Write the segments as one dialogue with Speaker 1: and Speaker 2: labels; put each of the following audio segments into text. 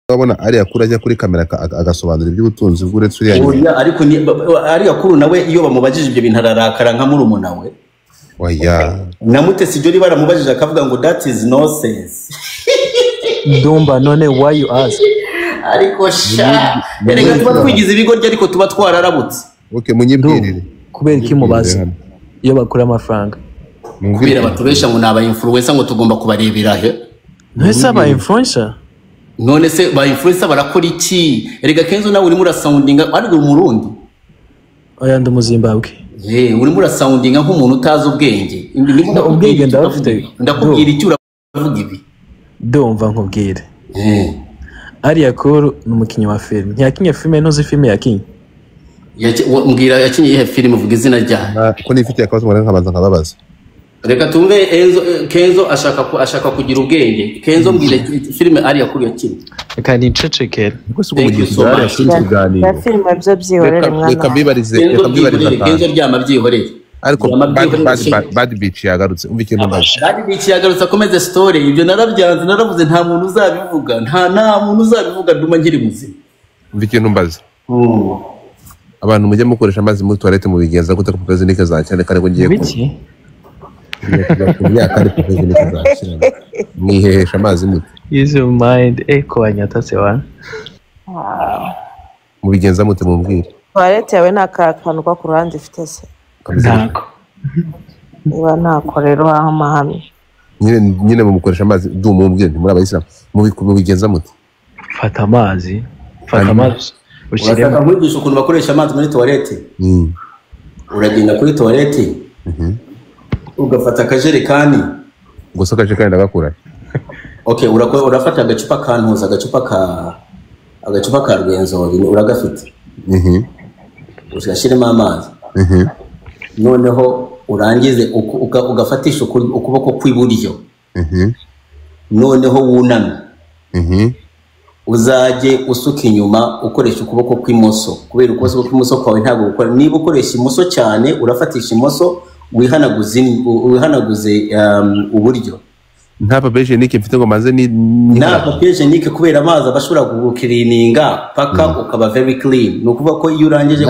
Speaker 1: wabona ari yakuru ajya kuri kamera agasobanura iby'ubutunzi bw'uretse uriya
Speaker 2: ariko ari yakuru nawe iyo bamubajije ibyo bintu ararakara nka murumuna we
Speaker 1: waya
Speaker 2: na Mutesi Jolly baramubajije akavuga ngo that is nonsense.
Speaker 3: Dumba none why you ask?
Speaker 2: Ariko sha erega tuba twigize ibigo rye ariko tuba twararabutse.
Speaker 1: Okay munyibwirire
Speaker 3: kubera iki mubaza iyo bakura amafaranga
Speaker 2: kubera batubesha ngo naba influencer ngo tugomba kubarebera he
Speaker 3: ntese aba influencer
Speaker 2: none se ba influencer barakora iki erega Kenzo nawe uri muri soundinga ari umurundi
Speaker 3: oya ndi muzimbabwe
Speaker 2: uri muri soundinga nk'umuntu utazi ubwenge
Speaker 3: ubwenge ndafite
Speaker 2: ndakubwira iki uravuga ibi
Speaker 3: ndumva nkubwire ari yakuru n'umukinyi wa film ntiyakinye filme ntuzi filme yakinye
Speaker 2: mbwira yakinye ihe film uvuga izina ryayo
Speaker 1: ko nifite akabazo ngora nkabanza nkababaza
Speaker 2: reka tumve Kenzo ashaka kugira ubwenge Kenzo mbwire filme ari yakuru yakinye
Speaker 3: reka nicecekera
Speaker 1: gusa ubwo mugize ya
Speaker 4: filme byo byihorere mwana
Speaker 1: reka mbibarize
Speaker 2: Kenzo ryama byihorere
Speaker 1: ariko Bad Beach yagarutse umva ikintu ndaje
Speaker 2: Bad Beach yagarutse akomeze story ibyo narabyanze naravuze nta muntu uzabivuga nta muntu uzabivuga nduma nkiri muzima
Speaker 1: umva ikintu mbaza abantu mujye mukoresha amazi muri toilette mu bigenza gute ku kazi nike za cyane kare ngo ngiye
Speaker 3: biki
Speaker 1: ya kare ku kazi nike za cyane mwihesha amazi mute
Speaker 3: use your mind ko wanyatatse wana
Speaker 1: mu bigenza mute mumbwire
Speaker 4: toilette yawe nakakantu kwa ku ruhande ifite se
Speaker 3: ntako
Speaker 4: niba ntako rero aho mahame
Speaker 1: nyine mukoresha amazi ndumumbwire muri abayisilamu mu bigenza mute
Speaker 3: fata amazi
Speaker 2: urashaka nkwigisha ukuntu bakoresha amazi muri toilette uragenda kuri toilette ugafata akajerekani
Speaker 1: gusa akajerekani ndagakura
Speaker 2: okay urafata agacupa kantuza agacupa ka rwenzori uragafite ushashiremo amazi noneho urangize ugafatisha ukuboko kw'iburyo noneho wunamye uzaje usuka inyuma ukoresha ukuboko kw'imoso kubera ukuboko kw'imoso kwawe ntabwo gukora niba ukoresha imoso cyane urafatisha imoso wihanaguze uburyo
Speaker 1: nta papier hygienique mfite ngo maze ni
Speaker 2: nta papier hygienique kubera amazi abashobora gukirininga paka ukaba very clean no kuvuga ko iyo urangije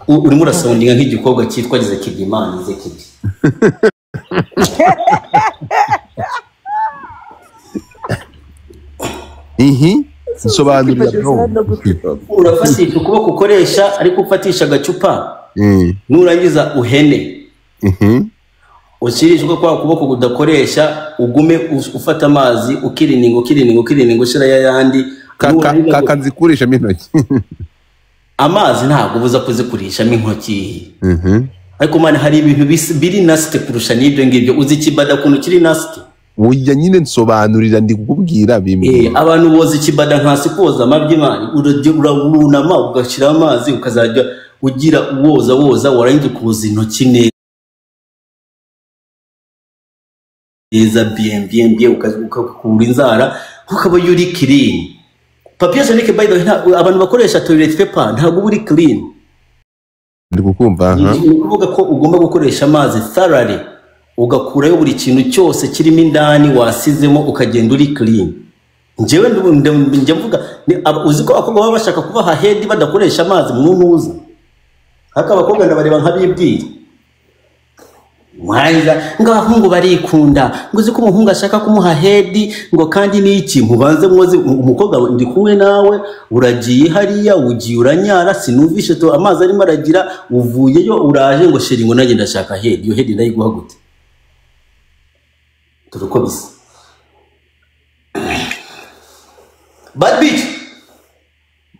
Speaker 2: urimo urasoundinga nk'igikobwa cyitwa Zekidimana Zekidi
Speaker 1: sobanurira
Speaker 2: urafatisha ukuboko ukoresha ariko ufatisha agacupa nurangiza uhene ushirishwe kwa kuboko kudakoresha ugume ufata amazi ukirininga ushira yandi
Speaker 1: kakanzikurisha mintoki
Speaker 2: amazi ntabwo buza kuzikurisha mintoki ariko mane hari ibintu biri nasite kurusha n'ibyo ngibyo uzi kibada kuntu kiri nasite
Speaker 1: ujya nyine nsobanurira ndi kukubwira bimwe
Speaker 2: abantu boza ikibada nkasi koza amabyimani urunama ugashira amazi ukazajya ugira woza warangiza kuza intoki neza bien ukakura inzara ukaba yuri clean papier hygienique by the way abantu bakoresha toilet paper ntabwo buri clean
Speaker 1: ndi kukumva
Speaker 2: ni kuvuga ko ugomba gukoresha amazi thoroughly ugakurayo buri kintu cyose kirimo indani wasizemo ukagenda uri clean njyewe njye mvuga uzi ko abakobwa baba bashaka kubaha head badakoresha amazi mwumuza haka abakobwa ndabareba nk'abibwira mwanza ngahungu barikunda ngo uzi ko umuhungu ashaka kumuha head ngo kandi niki mubanze mwozi umukobwa ndi kumwe nawe uragiye hariya ugiye uranyara sinumvishe to amazi arimo aragira uvuyeyo uraje ngo sheri ngo nanjye ndashaka head yo head ndayiguha gute turuko bisa Bad Beach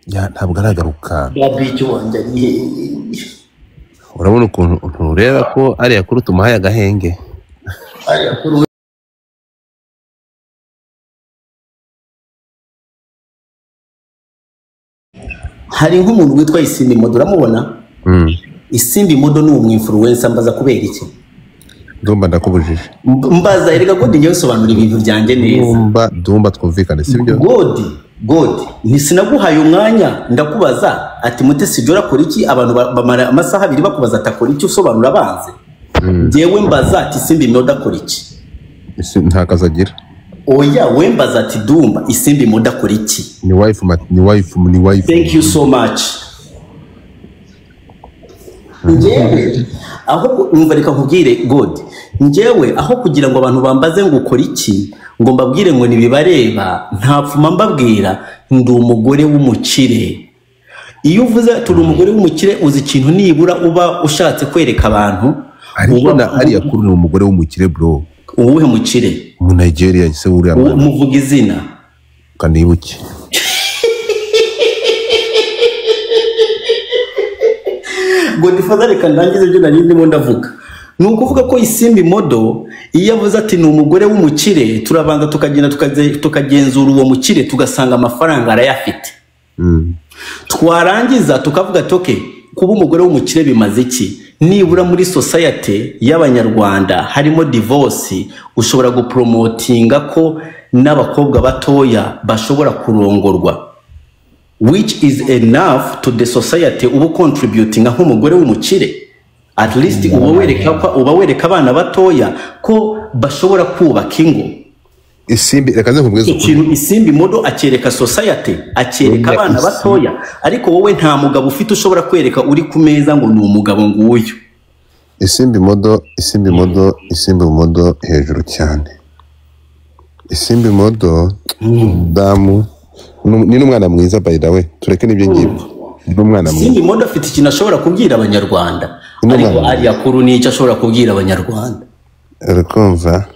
Speaker 1: ya ntabwo aragaruka
Speaker 2: Bad Beach wanje
Speaker 1: urabona ukuntu ureba ko ari yakuru tumuhaye agahenge
Speaker 2: ari yakuru hari nk'umuntu witwa Isimbi Modo uramubona Isimbi Modo ni umwinfluencer mbaza kubera iki
Speaker 1: Dumba ndakubujije
Speaker 2: mbaza erega God ngiye sobanura ibintu byanjye neza
Speaker 1: Dumba twumvikane sibyo
Speaker 2: God nisinaguhaye umwanya ndakubaza ati Mutesi Jolly akora iki abantu bamara amasaha abiri bakubaza atakora iki usobanura abanze ngewe mbaza ati Isimbi Modo akora iki
Speaker 1: nta kazagira
Speaker 2: oya wembaza ati Dumba Isimbi Modo akora iki?
Speaker 1: Ni wife.
Speaker 2: Thank you so much. Njyewe aho umva reka nkubwire God, njyewe aho kugira ngo abantu bambaze ngo ukora iki ngo mbabwire ngo nibibareba, ntapfuma mbabwira ndi umugore w'umukire. Iyo uvuze turi umugore w'umukire uzi ikintu nibura uba ushatse kwereka abantu.
Speaker 1: Ariko na ari yakuru ni umugore w'umukire bro.
Speaker 2: Uwuhe mukire?
Speaker 1: Mu Nigeria se uriya mwana.
Speaker 2: Muvuga izina.
Speaker 1: Kanibuke.
Speaker 2: Godfather reka ndangize byo nari ndimo ndavuga. Ni ukuvuga ko Isimbi Modo iyo avuze ati ni umugore w'umukire turabanza tukagenda tukagenzura uwo mukire tugasanga amafaranga arayafite. Twarangiza tukavuga toke kuba umugore w'umukire bimaze iki? Nibura muri society y'abanyarwanda harimo divorce ushobora gupromotinga ko n'abakobwa batoya bashobora kurongorwa, which is enough to the society ubu contributing aho umugore w'umukire. At least uba wereka abana batoya ko bashobora kubaka ingo.
Speaker 1: Isimbi reka nze nkubwize
Speaker 2: ikintu Isimbi Modo akereka society, akereka abana batoya, ariko wowe nta mugabo ufite ushobora kwereka uri ku meza ngo ni umugabo nguyu.
Speaker 1: Isimbi Modo hejuru cyane. Isimbi Modo damu ni n'umwana mwiza by the way, tureke nibyo ngibyo. Ni umwana mwiza.
Speaker 2: Isimbi Modo afite ikintu ashobora kubwira abanyarwanda, ariko ari yakuru n'icyo ashobora kubwira abanyarwanda.
Speaker 1: Urakumva?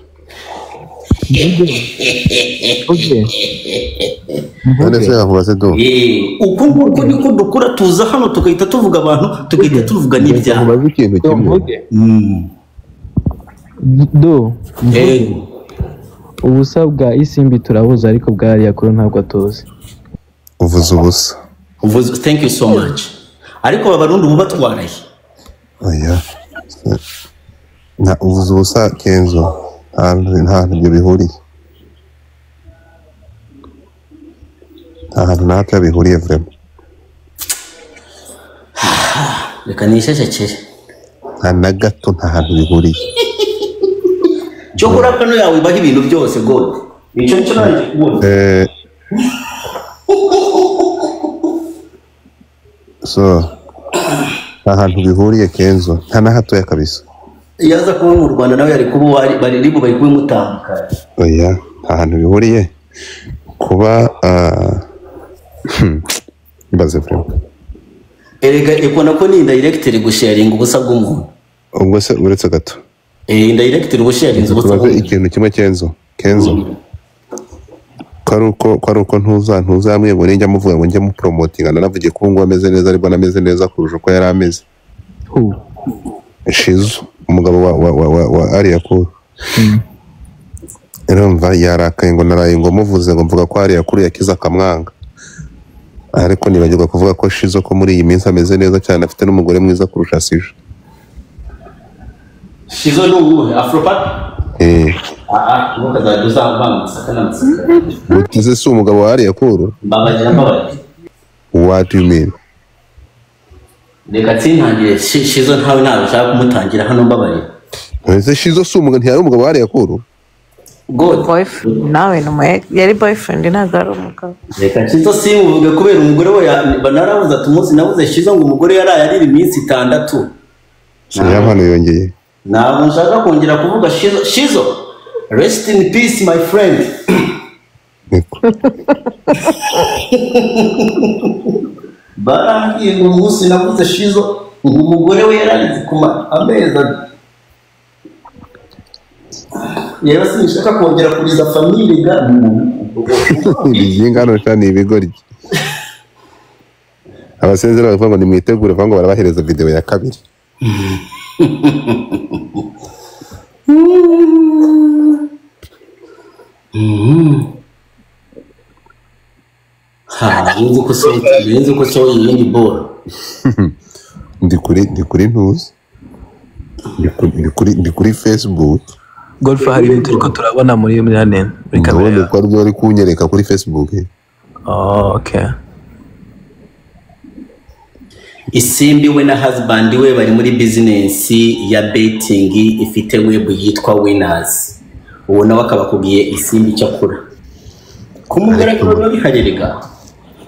Speaker 1: None se yavuze do.
Speaker 2: Uko niko dukura tuza hano tukahita tuvuga abantu tukahita tuvuga n'ibyaha.
Speaker 1: Mubaze ikintu kimwe.
Speaker 3: Do. Ubusa bwa Isimbi turabuza ariko bwa ari yakuru ntabwo atoze.
Speaker 1: Uvuze ubusa.
Speaker 2: Thank you so much. Ariko abarundi ubu batwaraye.
Speaker 1: Oya. Na uvuze ubusa Kenzo. Nta ibyo bihuriye. Nta hantu natwe bihuriye vraiment.
Speaker 2: Reka nishashekere.
Speaker 1: Nta na gato nta hantu bihuriye.
Speaker 2: Cyo kurapano yawe ibaho ibintu byose God. Nicyo cyo naje kubona.
Speaker 1: So nta hantu bihuriye Kenzo, nta na hatoya kabisa.
Speaker 2: Yaza kuba mu Rwanda nawe yari kuba bari kubimutambukana.
Speaker 1: Oya, nta hantu bihuriye kuba mbaze vraiment.
Speaker 2: Erega ekona ko ni director gusharinga ubusa bw'umuntu.
Speaker 1: Ubwo se uretse gato.
Speaker 2: Director gusharinga ubusa bw'umuntu.
Speaker 1: Ikintu kimwe Kenzo. Kwaruko ntuzamwe ngo njya muvuga ngo njya mu promotinga nanavugiye ko ngo ameze neza ariko nameze neza kurusha uko yari ameze. Shizo umugabo wa ari yakuru. Urumva yarakaye ngo naraye ngo muvuze ngo mvuga ko ari yakuru yakiza akamwanga. Ariko nibagirwa kuvuga ko Shizo ko muri iyi minsi ameze neza cyane afite n'umugore mwiza kurusha Sije.
Speaker 2: Shizo n'ubu Afropat? Nuko zaduza bamusaka namusaka.
Speaker 1: Utize si umugabo wa ari yakuru?
Speaker 2: Mbabaje.
Speaker 1: What do you mean?
Speaker 2: Reka tsintangiye Shizo ntawe nabashaka kumutangira hano mbabaye.
Speaker 1: Ese Shizo si umugabo ntiyari umugabo wa ari yakuru?
Speaker 2: God
Speaker 4: boyfriend nawe yari boyfriend ntabwo ari umugabo.
Speaker 2: Reka Shizo simuvuge kubera umugore we banarabuza tumunsi nabuze Shizo ngo umugore yaraye ari iminsi 6.
Speaker 1: Siya hano yongeye.
Speaker 2: Ntabwo nshaka kongera kuvuga Shizo. Rest in peace my friend. Barangiye ngo umunsi nabuze Shizo ngo umugore we yararize kuma ameza. Yera sinshaka kongera kuriza family ga.
Speaker 1: Ingano cyane ibigori. Abasezera bavuga ngo nimwitegure vango barabahereza video ya kabiri. Nzi ko so yindi bora. Ndi kuri ntuzi. Ndi kuri Facebook.
Speaker 3: Golf hari ibintu turiko turabona muri kamera.
Speaker 1: Ndabona ko ari kunyereka kuri Facebook.
Speaker 3: Oh, okay.
Speaker 2: Isimbi we na husband we bari muri business ya betting ifite web yitwa Winners. uwo nawe akaba akubwiye isimbi icyo akora ku mugaragaro biba biharerega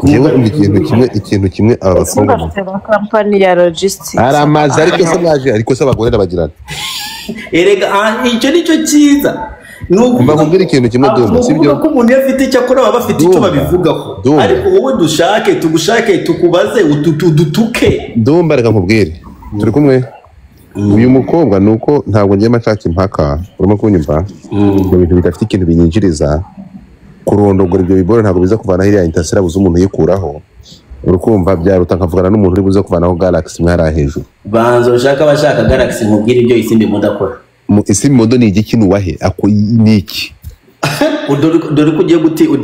Speaker 1: Jewe ikintu kimwe aba bakobwa
Speaker 4: bafite na kampani ya logistics
Speaker 1: aramazi ariko se abagore n'abagirana
Speaker 2: erega icyo nicyo cyiza
Speaker 1: Mba kubwira ikintu kimwe Dumba sibyo
Speaker 2: ko umuntu afite icyo akora baba bafite icyo babivugaho ariko wowe tugushake tukubaze ututuke
Speaker 1: Dumba reka nkubwire turi kumwe uyu mukobwa nuko ntabwo ngiye mashaka impaka urimo kunyumva mu bintu bidafite ikintu binyinjiriza kurondogora ibyo bibore ntabwo biza kuvana hiriya Interstellar buze umuntu yikuraho urukumva byaruta nkavugana n'umuntu uri buze kuvanaho Galaxy mwara hejuru
Speaker 2: banzo ushaka abashaka Galaxy mubwire ibyo isimbi mudakora
Speaker 1: mu isimbi modo ni igiki nuwahe ako niki
Speaker 2: dore ko ugiye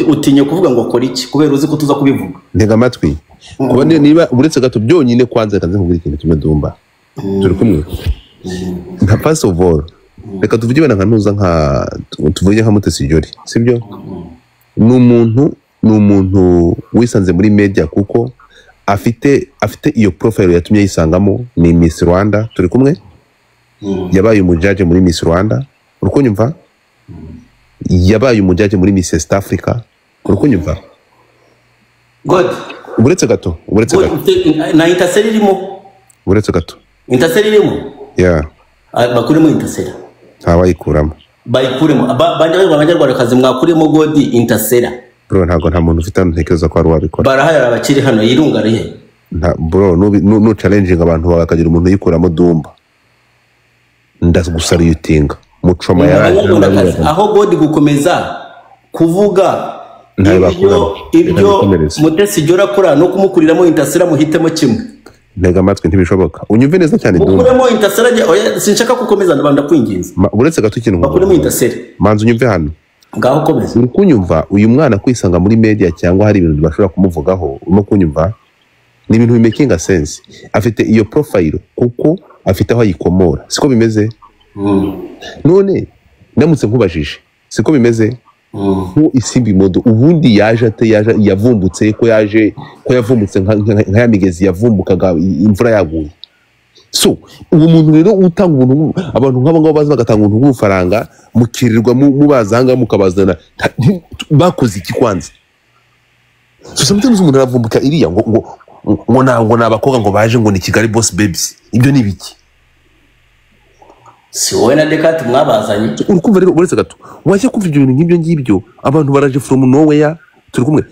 Speaker 2: utinye kuvuga ngo akora iki kubera uzi ko tuza kubivuga
Speaker 1: ntega amatwi kuba niba uretse gato byonyine kwanza kanze nkubwira ikintu kimwe Dumba turi kumwe nka first of all reka tuvuge bana nkanuza tuvuge nka Mutesi Jolly sibyo n'umuntu wisanze muri media kuko afite iyo profile yatumye yisangamo ni Miss Rwanda turi kumwe yabaye umujaje muri Miss Rwanda urukunyumva yabaye umujaje muri Miss East Africa urukunyumva
Speaker 2: God
Speaker 1: uretse gato
Speaker 2: na Interstellar irimo
Speaker 1: uretse gato
Speaker 2: Interstellar irimo bakuremo Interstellar
Speaker 1: ntawayikuramo
Speaker 2: bayikuremo bande abanyarwandakazi mwakuremo God Interstellar
Speaker 1: bro ntago nta muntu ufite ntekereza ko ari wabikora
Speaker 2: barahayara abakiri hano yirungariye
Speaker 1: bro no challenging abantu bakagira umuntu yikuramo Dumba ndagusariutinga mucoma yaraje
Speaker 2: aho God gukomeza kuvuga ibyo Mutesi Jolly akora no kumukuriramo Interstellar muhitemo kimwe
Speaker 1: ntega amatwi ntibishoboka unyumve neza cyane Dumba
Speaker 2: mukuremo Interstellar sinshaka gukomeza ndabanda kwinginza
Speaker 1: uretse gato ikintu
Speaker 2: mukuremo Interstellar
Speaker 1: manzi unyumve hano
Speaker 2: ngaho komeza
Speaker 1: uri kunyumva uyu mwana kwisanga muri media cyangwa hari ibintu bashobora kumuvugaho urimo kunyumva ni ibintu bimakinga sense afite iyo profile kuko afite aho ayikomora siko bimeze none ndamutse nkubajije siko bimeze nko isimbi modo ubundi yaje yavumbutse ko yavumbutse nka ya migezi yavumbukaga imvura yaguye so uwo muntu rero utanga umuntu abantu nk'abo ngabo baza bagatanga umuntu nk'ubufaranga mukirirwa mubazanga mukabazana bakoze iki kwanza so sometimes umuntu aravumbuka iriya ngo nabakobwa ngo baje ngo ni Kigali Boss Babes ibyo ni biki
Speaker 2: si wowe na Dekati mwabazanye
Speaker 1: urukumva rero uretse gato wajya kumva ibyo bintu nk'ibyo ngibyo abantu baraje from nowhere turi kumwe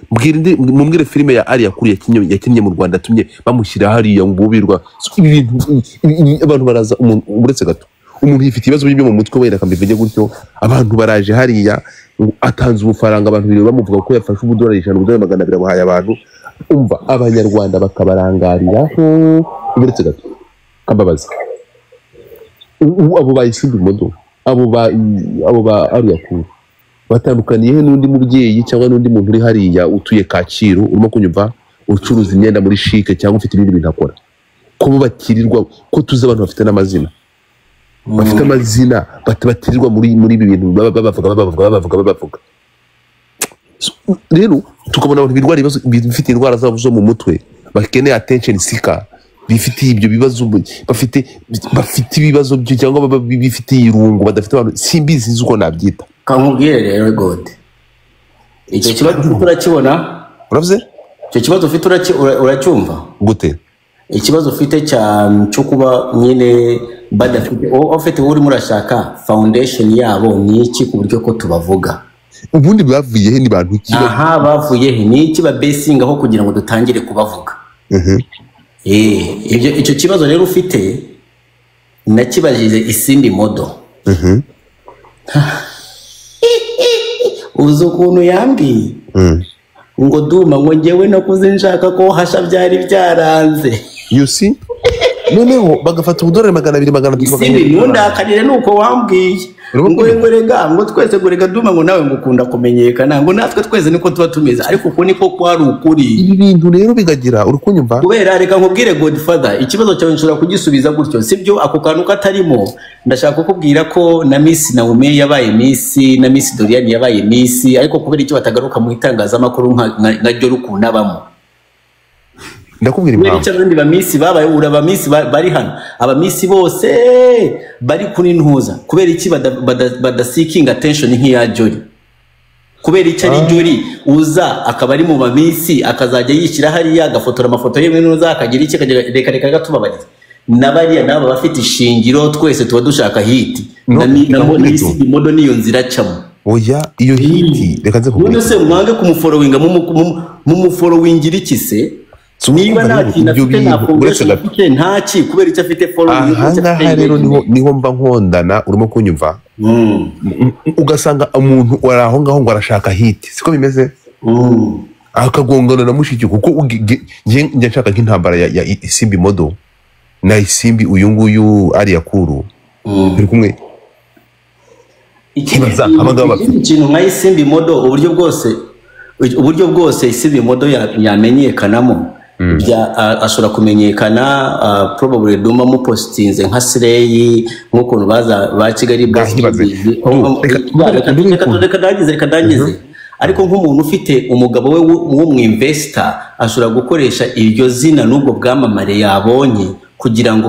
Speaker 1: mumbwire filime ya Ari yakuri yakinnye mu Rwanda tumye bamushyira hariya ngo ubirwa ibintu abantu baraza uretse gato umuntu yifite ibibazo byo mu mutwe wera kambivuge gutyo abantu baraje hariya atanze ubufaranga abantu biri bamuvuga ko yafashe ubudolari 500 bahaye abantu umva abanyarwanda bakabarangarira uretse gato kambabaza abo bayisimbi modo abo ba Ari yakuri batandukaniye n'undi mubyeyi cyangwa n'undi muntu uri hariya utuye Kacyiru urimo kunyumva ucuruza imyenda muri chic cyangwa ufite ibindi bintu akora ko bakirirwa ko tuzi abantu bafite n'amazina bafite amazina batirirwa muri ibi bintu bavuga rero tukabona abantu birwara ibibazo bifite indwara zabo zo mu mutwe bakeneye attention seeker bifite ibyo bibazo bafite ibibazo byo cyangwa bifite irungu badafite abantu simbizi uko nabyita
Speaker 2: kankubwire rero God icyo kibazo ufite urakibona
Speaker 1: uravuze
Speaker 2: icyo kibazo ufite uracyumva
Speaker 1: gute
Speaker 2: ikibazo ufite cyo kuba nyine badafite ufite uri murashaka foundation yabo ni iki ku buryo ko tubavuga
Speaker 1: ubundi bavuye he ni bantu ki
Speaker 2: bavuye he ni iki ba basing aho kugira ngo dutangire kubavuga icyo kibazo rero ufite nakibajije isimbi modo uzi ukuntu yambwiye ngo Duma ngo ngewe nakuze nshaka ko hasha byari byaranze
Speaker 1: you see noneho bagafata ubudolari 200 300
Speaker 2: isimbi ntundakarire nuko wambwiye ngo rega ngo twese gorega Duma ngo nawe ngo ukunda kumenyekana ngo natwe twese niko tuba tumeze ariko uko niko kwari ukuri
Speaker 1: ibi bintu rero bigagira urukunyumva
Speaker 2: kubera reka nkubwire Godfather ikibazo cyawe nshobora kugisubiza gutyo sibyo ako kantu katarimo ndashaka kukubwira ko na Miss Naomi yabaye Miss na Miss Dorian yabaye Miss ariko kubera icyo batagaruka mu itangazamakuru nka ryo rukunabamo
Speaker 1: ndakubwira
Speaker 2: kubera
Speaker 1: impamvu
Speaker 2: icyo abandi bamisi babaye abamisi bari hano abamisi bose bari kuri ntuza kubera iki badasikinga attention nk'iya Jolly kubera icyo ari Jolly uza akaba ari mu bamisi akazajya yishyira hariya agafotora amafoto ye n'uza akagira iki reka gatubabariza n'abariya nabo bafite ishingiro twese tuba dushaka hiti na isi modo niyo nzira cyamo
Speaker 1: oya iyo hiti reka nze
Speaker 2: kubwira se mwange kumufollowinga mu followingira iki se niba nta kintu afite nta foundation afite ntaki kubera icyo afite following
Speaker 1: aha rero niho mba nkondana urimo kunyumva ugasanga umuntu wari aho ngaho ngo arashaka hiti siko bimeze akagongana na mushiki kuko njye nshaka nk'intambara ya Isimbi Modo na Isimbi uyu nguyu Aria Kuru turi kumwe
Speaker 2: ikibaza ikintu nka Isimbi Modo uburyo bwose Isimbi Modo yamenyekanamo ashobora kumenyekana probably Duma mu postinze nka Slay nk'ukuntu ba Kigali reka ndagize ariko nk'umuntu ufite umugabo we w'umwinvestor ashobora gukoresha iryo zina n'ubwo bwamamare yabonye kugira ngo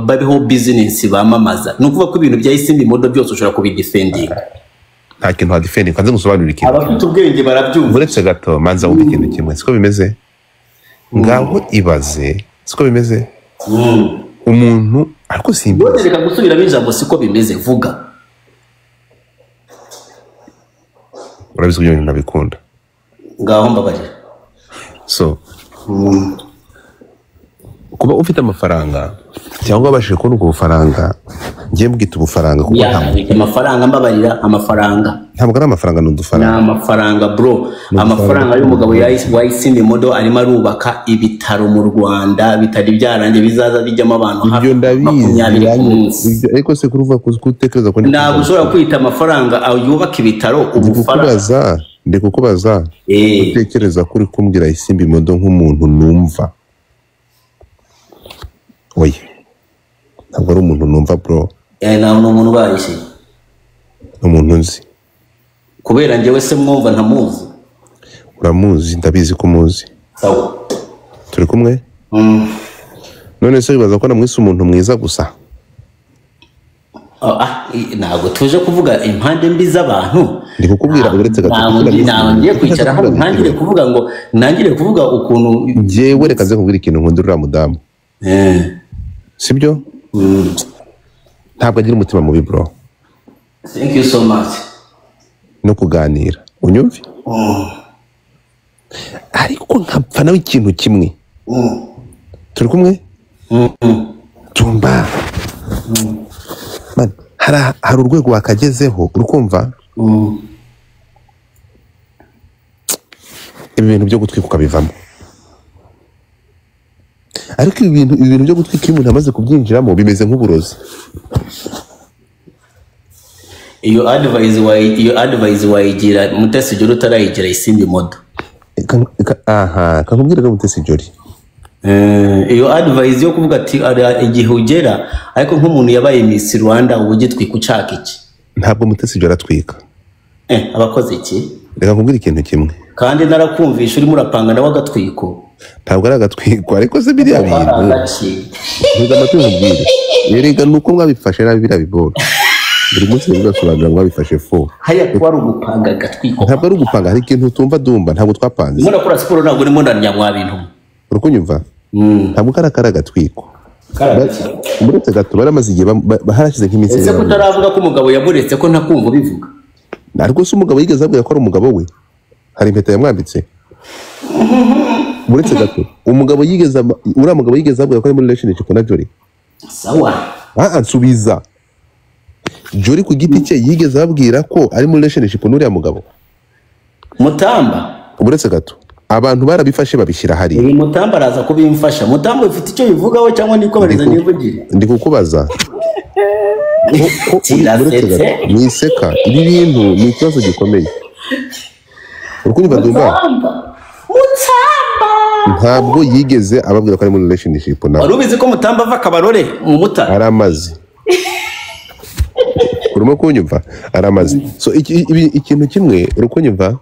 Speaker 2: babeho business bamamaza nukuvuga ko ibintu bya Isimbi Modo byose ushobora kubidefendinga
Speaker 1: nta kintu hadefendinga kanze gusobanurira ikintu
Speaker 2: abafite ubwenge barabyumva
Speaker 1: uretse gato manza wumva ikintu kimwe siko bimeze ngaho ibaze siko bimeze umuntu ariko simbi
Speaker 2: reka gusubiramo ijambo siko bimeze vuga
Speaker 1: urabizi ko ibintu nabikunda
Speaker 2: ngaho mbabarira
Speaker 1: so kuba ufite amafaranga cyangwa abashije kubona ubwo bufaranga ngiye mbwita ubufaranga kuko
Speaker 2: amafaranga mbabarira amafaranga
Speaker 1: ntabwo ari amafaranga n'udufaranga
Speaker 2: ni amafaranga bro amafaranga y'umugabo wa Isimbi Modo arimo arubaka ibitaro mu Rwanda bitari byarangiye bizaza bijyamo abantu
Speaker 1: hafi 20 ariko se kuruva kutekereza ko
Speaker 2: ntabwo ushobora kwita amafaranga yubaka ibitaro
Speaker 1: ubufaranga ndi kukubaza utekereza kuri kumbwira Isimbi Modo nk'umuntu numva oye ntabwo ari umuntu numva bro
Speaker 2: nta umuntu barishye
Speaker 1: umuntu nzi
Speaker 2: kubera njyewe se mwumva ntamuzi
Speaker 1: uramuzi ndabizi ko muzi
Speaker 2: sawa
Speaker 1: turi kumwe none se bibaza ko namwise umuntu mwiza gusa
Speaker 2: ntabwo tuje kuvuga impande mbi z'abantu
Speaker 1: ndi kukubwira uretse
Speaker 2: ngiye kwicara hano ntangire kuvuga ukuntu
Speaker 1: njyewe reka nze kubwira ikintu nkunda uriya mudamu sibyo ntabwo agira umutima mubi bro
Speaker 2: thank you so much
Speaker 1: no kuganira unyumve ariko nkapfa nawe ikintu kimwe turi kumwe tumba hari urwego wakagezeho urukumva ibintu byo gutwika ukabivamo ariko ibintu byo gutwika iyo umuntu amaze kubyinjiramo bimeze nk'uburozi
Speaker 2: iyo advice wayigira Mutesi Jolly utarayigira Isimbi Modo
Speaker 1: kakubwira ko Mutesi Jolly
Speaker 2: iyo advice yo kuvuga ati igihe ugera ariko nk'umuntu yabaye Miss Rwanda ubu gitwika ucaka iki
Speaker 1: ntabwo Mutesi Jolly atwika
Speaker 2: abakoze iki
Speaker 1: reka nkubwire ikintu kimwe
Speaker 2: kandi narakumvisha urimo urapanga nawe agatwiko
Speaker 1: ntabwo ari agatwiko ariko se biriya bintu ntuza amatwi nkubwire erega nuko mwabifashe nabi biriya biboro buri munsi bigasobanura ngo mwabifashe fo
Speaker 2: haya kuba ari ugupanga agatwiko
Speaker 1: ntabwo ari ugupanga hari ikintu utumva dumba ntabwo twapanze
Speaker 2: umuntu akora siporo ntabwo urimo ndanyamwa bintu
Speaker 1: urukunyumva ntabwo karakara agatwiko muretse gato baramaze igihe harashize nk'iminsi
Speaker 2: ese ko utaravuga ko umugabo yamuretse ko ntakumva bivuga
Speaker 1: ariko se umugabo yigeze abwira ko ari umugabo we hari impeta yamwambitse muretse gato uriya mugabo yigeze abwira ko ari muri relationship na Jolly
Speaker 2: sawa
Speaker 1: nsubiza Jolly ku giti cye yigeze abwira ko ari muri relationship n'uriya mugabo
Speaker 2: Mutamba
Speaker 1: muretse gato abantu barabifashe babishyira hari
Speaker 2: uyu Mutamba araza kubimfasha Mutamba ufite icyo bivugaho cyangwa nikomereza nivugire
Speaker 1: ndi kukubaza niseka ibi bintu ni ikibazo gikomeye urukunyumva ndumva ntabwo yigeze ababwira ko ari muri relationship nawe
Speaker 2: wari ubizi ko Mutamba ava Kabarore mu Mutara
Speaker 1: aramaze urimo kunyumva aramaze so ikintu kimwe urukunyumva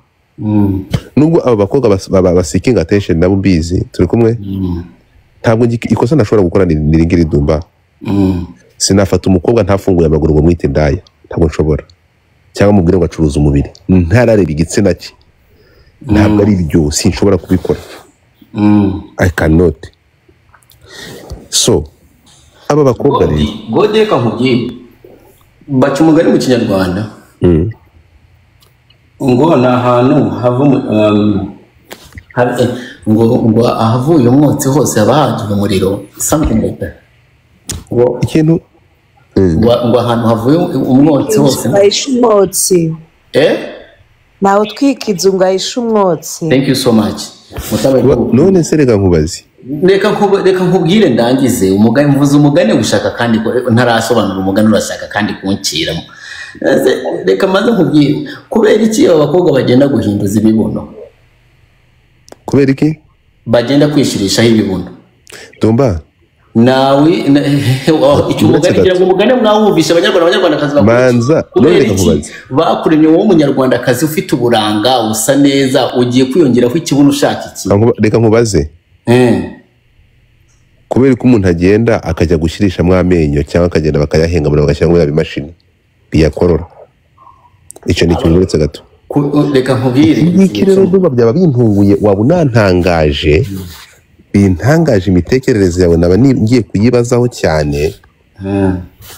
Speaker 1: nubwo aba bakobwa basikinga attention nabo mbizi turi kumwe ntabwo ikosa nashobora gukora ni ringiri dumba sinafata umukobwa ntafunguye amaguru ngo mwite ndaya ntabwo nshobora cyangwa mubwire ngo acuruza umubiri ntarareba igitsina cye ntabwo ari byo sinshobora kubikora I cannot. So aba bakobwa rero
Speaker 2: gode ka nkubwiye baca umugani mu kinyarwanda ngo ni ahantu hava ngo ahavuye umwotsi hose haba hagiye umuriro something like that
Speaker 1: ikintu
Speaker 2: ngo ahantu havuye umwotsi hose
Speaker 4: ngahisha umwotsi nawe utwika inzu ngahisha umwotsi.
Speaker 2: Thank you so much.
Speaker 1: None se reka nkubazi
Speaker 2: reka nkubwire ndangize umugani mvuze umugani gushaka kandi ntarasobanura umugani urashaka kandi kunciramo reka maze nkubwire kubera iki abakobwa bagenda guhinduza ibibuno
Speaker 1: kubera iki
Speaker 2: bagenda kwishirishaho ibibuno
Speaker 1: Dumba
Speaker 2: nawe icyo umugani kugira ngo umugani mwawumvisha abanyarwandakazi
Speaker 1: manza none reka nkubazi
Speaker 2: bakuremye wowe umunyarwandakazi ufite uburanga usa neza ugiye kwiyongeraho ikibuno ushaka iki
Speaker 1: reka nkubaze kubera ko umuntu agenda akajya gushyirishamo amenyo cyangwa akagenda bakayahenga bagashyira muri imashini biyakorora icyo ni ikintu uretse gato
Speaker 2: reka nkubwire
Speaker 1: iki rero Dumba byaba bintunguye waba unantangaje bintangaje imitekerereze yawe naba ngiye kuyibazaho cyane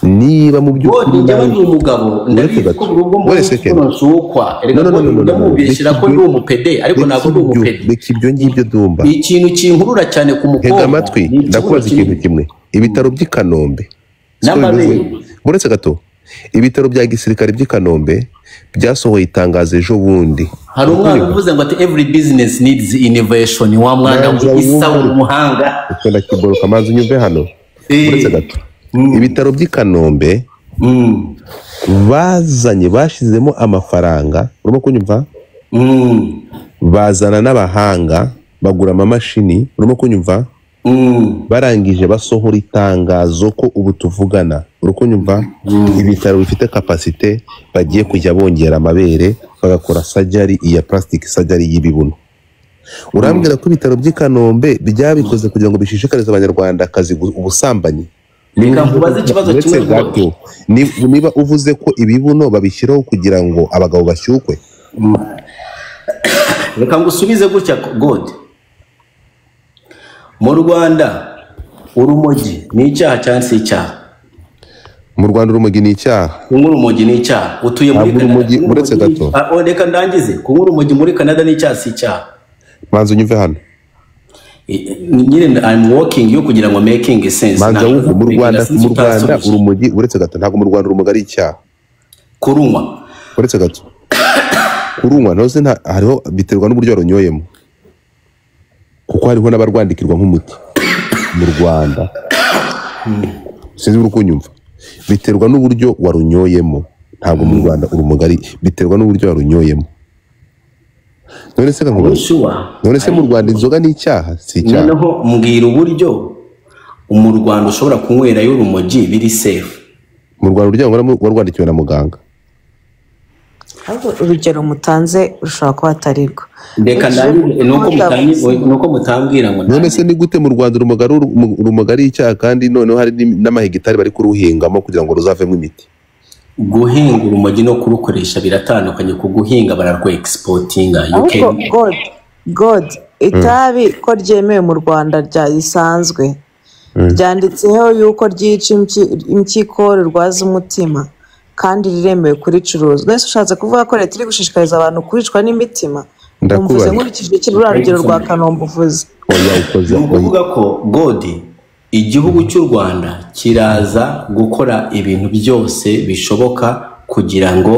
Speaker 1: niba mu by'ukuri
Speaker 2: njyewe ndi umugabo ndabizi ko urugo mbona nsukwa ndamubeshyira ko ndi umupede ariko ntabwo ndi umupede
Speaker 1: reka ibyo ngibyo Dumba
Speaker 2: ikintu kinkurura cyane ku mukobwa
Speaker 1: hega amatwi ndakubaza ikintu kimwe ibitaro by'i Kanombe uretse gato ibitaro bya gisirikare by'i Kanombe byasohoye itangazo ejo bundi
Speaker 2: hari umwana uvuze ngo ati every business needs innovation wa mwana w'isaba umuhanga
Speaker 1: ukunda kiboro kamanzi unyumve hano uretse gato ibitaro by'i Kanombe bashizemo amafaranga urimo kunyumva bazana n'abahanga bagura amamashini urimo kunyumva barangije basohora itangazo ko ubu tuvugana urukunyumva ibitaro bifite capacité bagiye kujya bongera amabere bagakora surgery iya plastic surgery y'ibibuno urambwira ko ibitaro by'i Kanombe byabikoze kugira ngo bishishikarize abanyarwanda akazi ubusambanyi
Speaker 2: reka nkubaze ikibazo kimwe
Speaker 1: niba uvuze ko ibibuno babishyiraho kugira ngo abagabo bashyukwe
Speaker 2: reka ngusubize gutya God mu Rwanda urumogi ni icyaha cyangwa si icyaha
Speaker 1: mu Rwanda urumogi ni icyaha
Speaker 2: kunywa urumogi ni icyaha utuye muri
Speaker 1: Canada uretse gato
Speaker 2: reka ndangize kunywa urumogi muri Canada ni icyaha si icyaha
Speaker 1: manza unyumve hano
Speaker 2: nyine I'm working yo kugira ngo making sense
Speaker 1: manza wumve mu Rwanda urumogi uretse gato ntabwo mu Rwanda urumogi ari icyaha
Speaker 2: kurunywa
Speaker 1: uretse gato kurunywa nose hariho biterwa n'uburyo warunyoyemo kuko hariho n'abarwandikirwa nk'umuti mu Rwanda sinzi uri kunyumva biterwa n'uburyo warunyoyemo ntabwo mu Rwanda urumugari biterwa n'uburyo warunyoyemo none se none se mu Rwanda inzoga ni icyaha si icyaha
Speaker 2: noneho mbwira uburyo mu Rwanda ushobora kunywerayo urumogi biri safe
Speaker 1: mu Rwanda uryango warwandikiwe na muganga
Speaker 4: urugero mutanze rushobora kuba atarirwo
Speaker 2: reka nuko mutambwira ngo
Speaker 1: none se ni gute mu Rwanda urumugari icyaha kandi noneho hari n'amahegitari bari kuruhingamo kugira ngo ruzavemo imiti
Speaker 2: guhinga urumogi no kurukoresha biratandukanye ku guhinga bararwo exportinga
Speaker 4: God itabi ko ryemewe mu Rwanda risanzwe ryanditseho yuko ryica impyiko rwaza umutima kandi riremewe kuricuruza nese ushatse kuvuga ko leta iri gushishikariza abantu kuricwa n'imitima mvuze nkurikije kirura rugero rwa Kanombe uvuze
Speaker 2: ni ukuvuga ko God igihugu cy'u Rwanda kiraza gukora ibintu byose bishoboka kugira ngo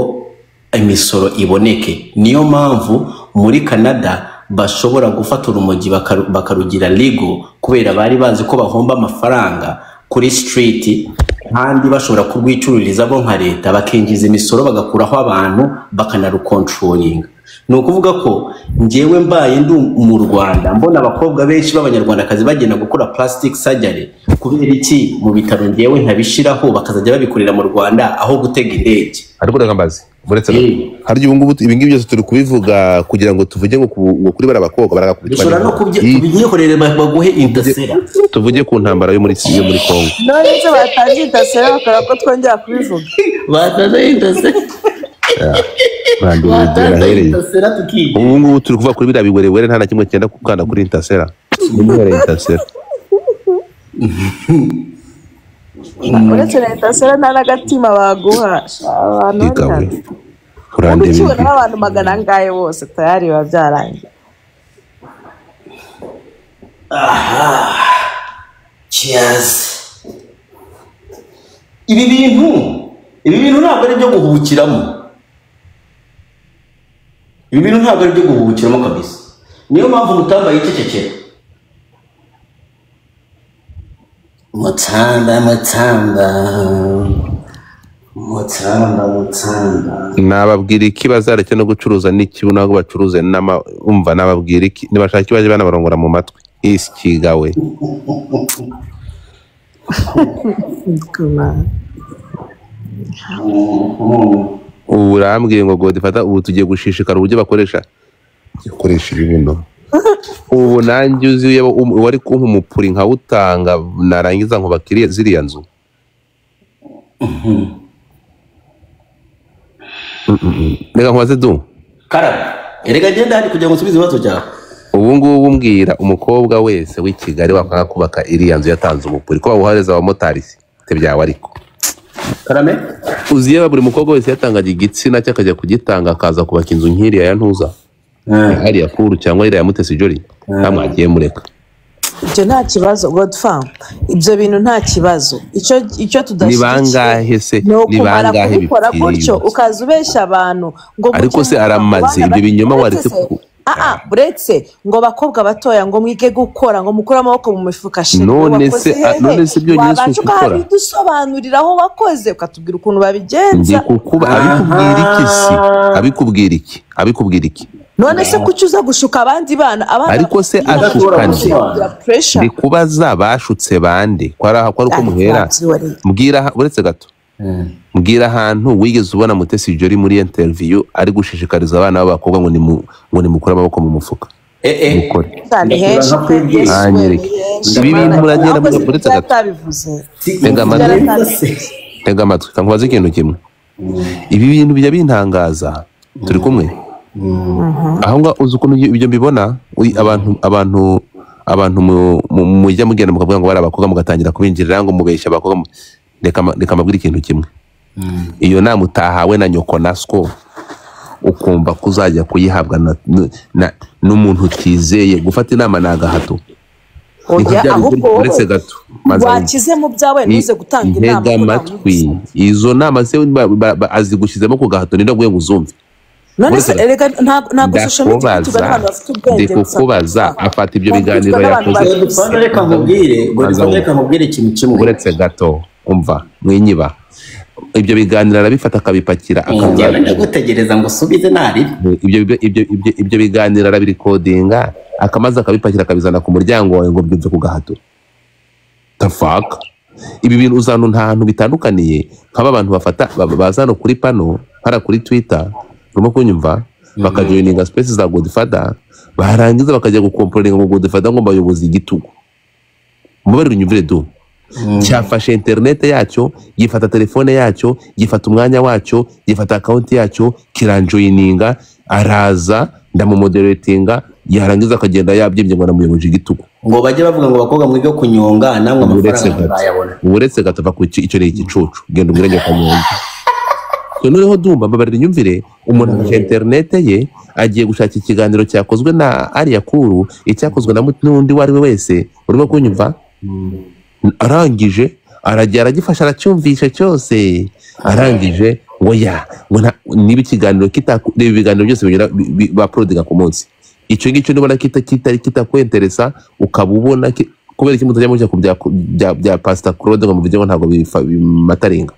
Speaker 2: imisoro iboneke niyo mpamvu muri Canada bashobora gufata urumogi bakarugira legal kubera bari bazi ko bahomba amafaranga kuri street kandi bashobora kurwicururiza bo nka leta bakinjiza imisoro bagakuraho abantu bakanarukontrolinga ni ukuvuga ko njyewe mbaye ndi mu Rwanda mbona abakobwa benshi b'abanyarwandakazi bagenda gukora plastic surgery kubera iki mu bitaro njyewe ntabishiraho bakazajya babikorera mu Rwanda aho gutega indege.
Speaker 1: ariko ndagambazi buretse hari ubu ngubu ibi ngibi byose turi kubivuga kugira ngo tuvuge ngo kuri bara bakobwa baragakubita
Speaker 2: bishobora no kubyikorera baguhe intasera
Speaker 1: tuvuge ku ntambara yo muri Kongo
Speaker 4: none se batangiye intasera bakora ko twongera kubivuga
Speaker 2: batangiye intasera
Speaker 1: ubu ngubu turi kuvuga kuri biriya biwerewere nta na kimwe cyenda gukanda kuri intasera nimero intasera
Speaker 4: uretse na intasera nta n'agatima baguha abantu
Speaker 1: kurandeba
Speaker 4: ukibona abantu magana angahe bose tayari biba byarangiye.
Speaker 2: Cheers. Ibi bintu ntabwo ari byo guhubukiramo. Ibi bintu ntabwo ari byo guhubukiramo kabisa. Niyo mpamvu mutambaye icecekera. Mutamba.
Speaker 1: Nababwira iki bazareke no gucuruza n'ikibu ntabwo bacuruze umva nababwira iki nibashaka ikibaje bana barongora mu matwi isi kigawe ubu urambwiye ngo Godfather ubu tugiye gushishikara uburyo bakoresha ibibuno ubu nanjye uzi wari kumpa umupuri nkawutanga narangiza ngo bakiriye ziriya nzu reka nkubaze du
Speaker 2: karaba erega genda hari kugira ngo nsubize ibibazo cyawe
Speaker 1: ubu ngubu mbwira umukobwa wese w'i Kigali wakanga kubaka iriya nzu yatanze umupuri ko bawuhereza abamotari se byawe ariko
Speaker 2: karame
Speaker 1: uzi yaba buri mukobwa wese yatangaga igitsina cye akajya kugitanga akaza kubaka inzu nk'iriya ya ntuza hariya kuru cyangwa iriya Mutesi Jolly ntamwagiye mureka
Speaker 4: ibyo nta kibazo Godfather ibyo bintu nta kibazo icyo tudashyigikiye
Speaker 1: ni bangahe se
Speaker 4: ni bangahe bikora gutyo ukaza ubeshya abantu ngo
Speaker 1: ariko se aramaze ibyo binyoma waretse
Speaker 4: buretse ngo bakobwa batoya ngo mwige gukora ngo mukure amaboko mu mifuka
Speaker 1: none se byonyine si ukukora
Speaker 4: dusobanurira aho wakoze ukatubwira ukuntu babigenza
Speaker 1: abikubwira iki
Speaker 4: none se kuki uza gushuka abandi bana
Speaker 1: ariko se ashukanje ndi kubaza bashutse bande ko ari uko muhera mbwira uretse gato mbwira ahantu wigeze ubona Mutesi Jolly muri interview ari gushishikariza abana b'abakobwa ngo nimukure amaboko mu mufuka ibi bintu muragenda uretse gato tega amatwi kankubaza ikintu kimwe ibi bintu bijya bintangaza turi kumwe aho ngaho uzi ukuntu ibyo mbibona abantu mujya mugenda mukavuga ngo bari abakobwa mugatangira kubinjirira ngo mubeshya abakobwa reka mbabwire ikintu kimwe iyo nama utahawe na nyoko na sko ukumva ko uzajya kuyihabwa n'umuntu utizeye gufata inama ni agahato uretse gato
Speaker 4: wakize mu byawe ntuze gutanga inama
Speaker 1: amatwi izo nama se azigushyizemo ku gahato ni ndaguye ngo uzumve
Speaker 4: none se erega ntabwo social media tugana abantu bafite ubwenge
Speaker 1: kubaza afata ibyo biganiro yakoze
Speaker 2: reka nkubwire ikintu kimwe
Speaker 1: uretse gato umva mwinyiba ibyo biganiro arabifata akabipakira
Speaker 2: gutegereza ngo usubize nari
Speaker 1: ibyo biganiro arabirikodinga akamaze akabipakira akabizana ku muryango wawe ngo byumve ku gahato tafaka ibi bintu uzana nta hantu bitandukaniye nk'aba bantu bafata bazana kuri pano para kuri Twitter urimo kunyumva bakajoininga space za Godfather barangiza bakajya gukomporinga ngo Godfather ngo bayobozi igitugu mubarira unyumvire du cyafashe internet yacyo gifata telefone yacyo gifata umwanya wacyo gifata account yacyo kiranjoininga araza ndamumoderatinga yarangiza akagenda yabyimbye ngo namuyoboje igitugu
Speaker 2: ngo bajye bavuga ngo bakobwa mwige kunyonga namwe amafaranga bayabona
Speaker 1: uretse gatava ku icyo ni igicucu genda umwiranye kanyonga noneho dumba mbabarira inyumvire umuntu afashe internet ye agiye gushaka ikiganiro cyakozwe na Ariya Kuru icyakozwe na n'undi wari we wese urimo kunyumva arangije arajya aragifasha aracyumvisha cyose arangije oya niba ikiganiro reba ibiganiro byose binyura baprodinga ku munsi icyo ngicyo nibona kitakwenteresa ukaba ubona kubera iki mutajya mujya ku bya Pastor Claude ngo muvuge ngo ntabwo bimataringa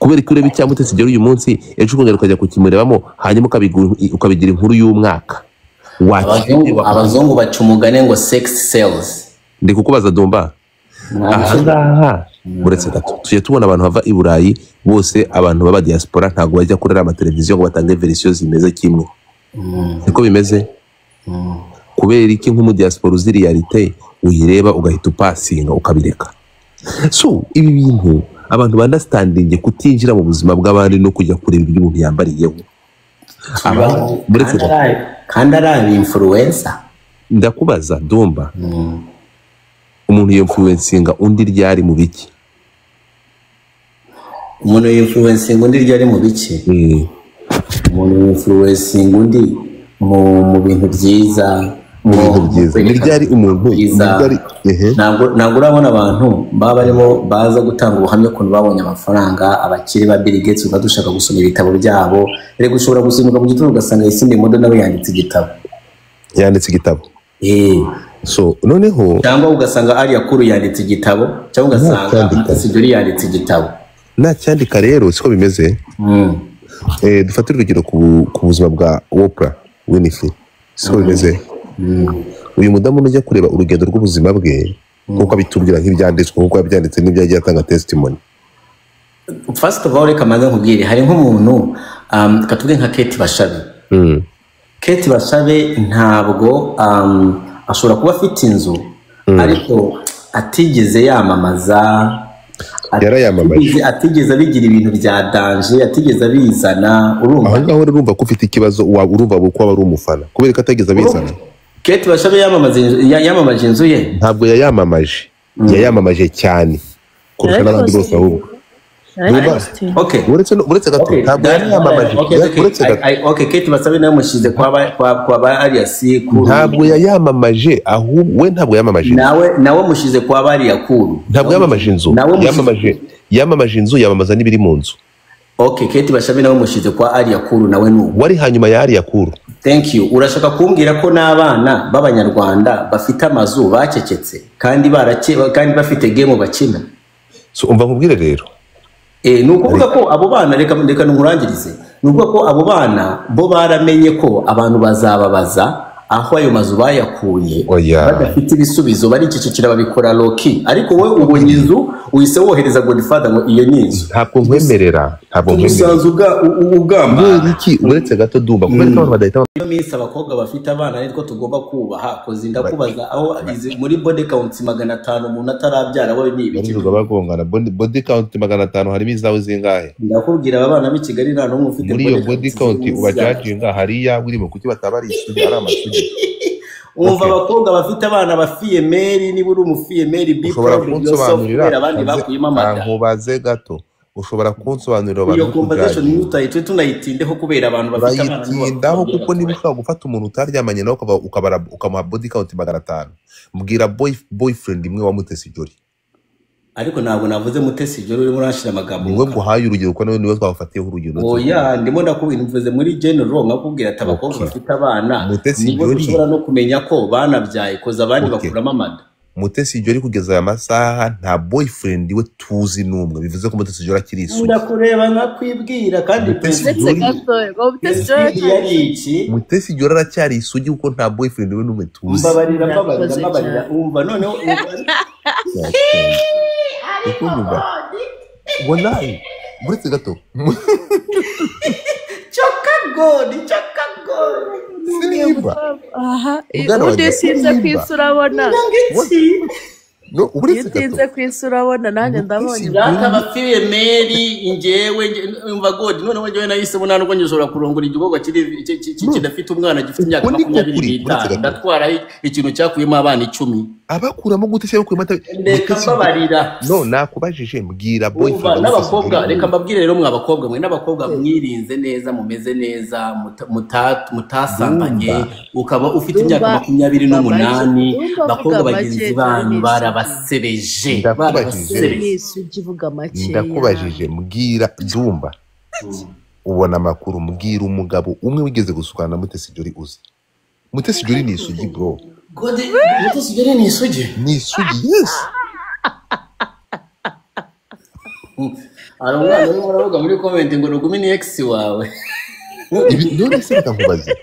Speaker 1: kubera ko ureba icya Mutesi Jolly uyu munsi ejo ukongera ukajya kukimurebamo hanyuma ukabigira inkuru y'umwaka.
Speaker 2: Abazungu baca umugani ngo sex sells.
Speaker 1: Ndi kukubaza Dumba, ahangaha uretse gato tujye tubona abantu bava i Burayi bose, abantu baba diaspora ntabwo bajya kurera amateleviziyo ngo batange verisiyo zimeze kimwe. Niko bimeze. Kubera iki nk'umu diaspora uzi realite uyireba ugahita upasinga ukabireka. So ibi bintu abantu bandastandinge kutinjira mu buzima bw'abandi no kujya kureba ibyo umuntu yambariyeho.
Speaker 2: Kandi ari influencer.
Speaker 1: Ndakubaza Dumba, umuntu influencinga undi ryari mu biki?
Speaker 2: Umuntu influencinga undi ryari mu biki? Umuntu influencinga undi mu bintu byiza.
Speaker 1: Ryari umuntu
Speaker 2: ntabwo urabona abantu baba barimo baza gutanga ubuhamya ukuntu babonye amafaranga, abakiri ba Bill Gates dushaka gusoma ibitabo byabo. Rero ushobora gusoma mu gitondo ugasanga Isinde Modo nawe yanditse igitabo. So noneho cyangwa ugasanga Aria Kuru yanditse igitabo, cyangwa ugasanga Mutesi Jolly yanditse igitabo.
Speaker 1: Nacyandika rero siko bimeze. Dufatira urugero ku buzima bwa Oprah Winfrey, siko bimeze. Uyu mudamu ujya kureba urugendo rw'ubuzima bwe kuko abitubwira nk'ibyanditswe kuko yabyanditse n'ibyagiye atanga testimony.
Speaker 2: First of all reka maze nkubwire, hari nk'umuntu katuvuge nka Kate Bashabe. Kate Bashabe ntabwo ashobora kuba afite inzu ariko atigeze yamamaza, atigeze abigira ibintu bya danje, atigeze abizana. Urumva
Speaker 1: aho ngaho urumva ko ufite ikibazo, urumva ko aba ari umufana kubera ko atigeze abizana.
Speaker 2: Kate Bashabe yamamaje inzu ye?
Speaker 1: Ntabwo yayamamaje cyane kurusha n'abandi bose ahubwo. Uretse gato ntabwo yayamamaje.
Speaker 2: Kate Bashabe nawe mushize kwa ba Alias Kuru.
Speaker 1: Ntabwo yayamamaje ahubwo we ntabwo yamamaje.
Speaker 2: Nawe mushize kwa ba Alias Kuru.
Speaker 1: Ntabwo yamamaje inzu. Yamamaje inzu, yamamaza n'ibiri mu nzu.
Speaker 2: Kate Bashabe nawe mushize kwa Alias Kuru nawe n'ubu.
Speaker 1: Wari hanyuma ya Alias Kuru.
Speaker 2: Thank you. Urashaka kumbwira ko n'abana b'Abanyarwanda bafite amazu bacecetse kandi bafite game bakina?
Speaker 1: So umva nkubwire rero.
Speaker 2: Nukuvuga ko abo bana reka nkurangirize. Nukuvuga ko abo bana bo baramenye ko abantu bazababaza aho ayo mazu bayakuye badafite ibisubizo, baricecekera babikora loki. Ariko wowe ubonye inzu uhise wohereza Godfather ngo iyo nyinzu.
Speaker 1: Ntabwo nkwemerera.
Speaker 2: Ugamba
Speaker 1: iki uretse gato Dumba kubera ko abantu badahita.
Speaker 2: Iyo minsi abakobwa bafite abana nitwo tugomba kubaha, kozi ndakubaza aho muri body count 500 umuntu atarabyara wowe ni ibiki?
Speaker 1: Bagongana body count 500 harimo izawe zingahe?
Speaker 2: Ndakubwira aba bana b'i Kigali nta n'umwe ufite
Speaker 1: muri iyo body count ubajajinga hariya urimo kuki batabari isugi ari amasugi.
Speaker 2: Umva abakobwa bafite abana bafiye Mary, niba uri umufiye Mary be proud yourself, abandi bakuyima amata.
Speaker 1: Nkubaze gato ushobora kunsobanurira abantu.
Speaker 2: Iyo conversation n'utayitwe tunayitindeho kubera abantu bafite abana.
Speaker 1: Ndaho kuko niba ushaka gufata umuntu utaryamanye nawe ukamuha body count 500, mbwira boyfriend imwe wa Mutesi Jolly. Ariko ntabwo navuze Mutesi Jolly urimo urashira amagambo. Ngo guhaye urugero ko nawe niwe twafatiyeho urugero. Oya ndimo ndakubwira mvuze muri general nkakubwira ati abakobwa bafite abana nibo ushobora no kumenya ko banabyaye koza abandi bakuramo amada. Mutesi Jolly kugeza aya masaha nta boyfriend we tuzi numwe, bivuze ko Mutesi Jolly akiri isugi. Ndakureba nkakwibwira kandi Mutesi Jolly aracyari isugi kuko nta boyfriend we numwe tuzi. Mbabarira umva noneho wallahi buretse gato chokagodi
Speaker 5: aha udesinze kwisura no uburinze kwisura nanjye ndabonye
Speaker 2: bafiye Mary ingewe umva God none wanjye nahise bona nuko njishobora kurongora igikorwa kidafite umwana gifite imyaka 25 ndatwara ikintu cyakuyemo abana 10 abakuramo gute se bakuyemo reka mbabarira no nakubajije mbwira boyfriend n'abakobwa reka mbabwire rero mwabakobwa mwe n'abakobwa mwirinze neza mumeze neza mutasambanye ukaba ufite imyaka 28 bakobwa bagenzi banyu barabasebeje ndakubajije mbwira Dumba ubona amakuru mbwira umugabo umwe wigeze gusukana na Mutesi Jolly uzi. Mutesi Jolly ni isugi bro. God, Mutesi Jolly ni isugi? Ni isugi, yes. hari umwana urimo uravuga muri comment ngo Rugumi ni ex wawe.
Speaker 1: None se reka nkubaze,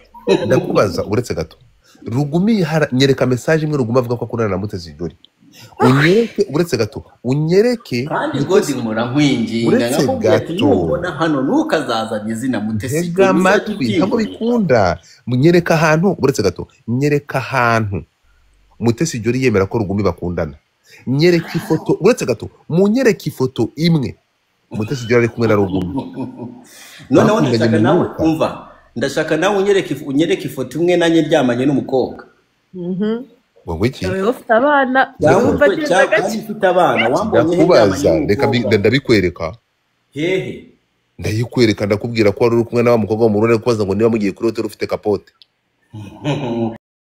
Speaker 1: ndakubaza uretse gato, Rugumi nyereka message imwe Rugumi avuga ko akundana na Mutesi Jolly. Unyereke uretse gato, unyereke
Speaker 2: kandi godi nkora nkwinginga ngakubona hano nukazazana izina Mutesi
Speaker 1: Jolly amatwi ntabwo bikunda. Munyereka ahantu uretse gato, nyereka ahantu Mutesi Jolly yemera ko Rugumi bakundana. Nyereka ifoto uretse gato, munyereka ifoto imwe Mutesi Jolly ari kumwe na Rugumi.
Speaker 2: Noneho ndashaka nawe umva, ndashaka nawe unyereke ifoto imwe nanye ryamanye n'umukobwa.
Speaker 1: Wowe iki?
Speaker 5: ufite abana yumva neza gake.
Speaker 2: Ufite abana wambonye
Speaker 1: ndakubaza, reka ndabikwereka.
Speaker 2: Hehe.
Speaker 1: Ndayikwereka ndakubwira ko wari uri kumwe na wa mukobwa wo mu Burundi kubaza ngo niba mugiye kuri hotel ufite kapote.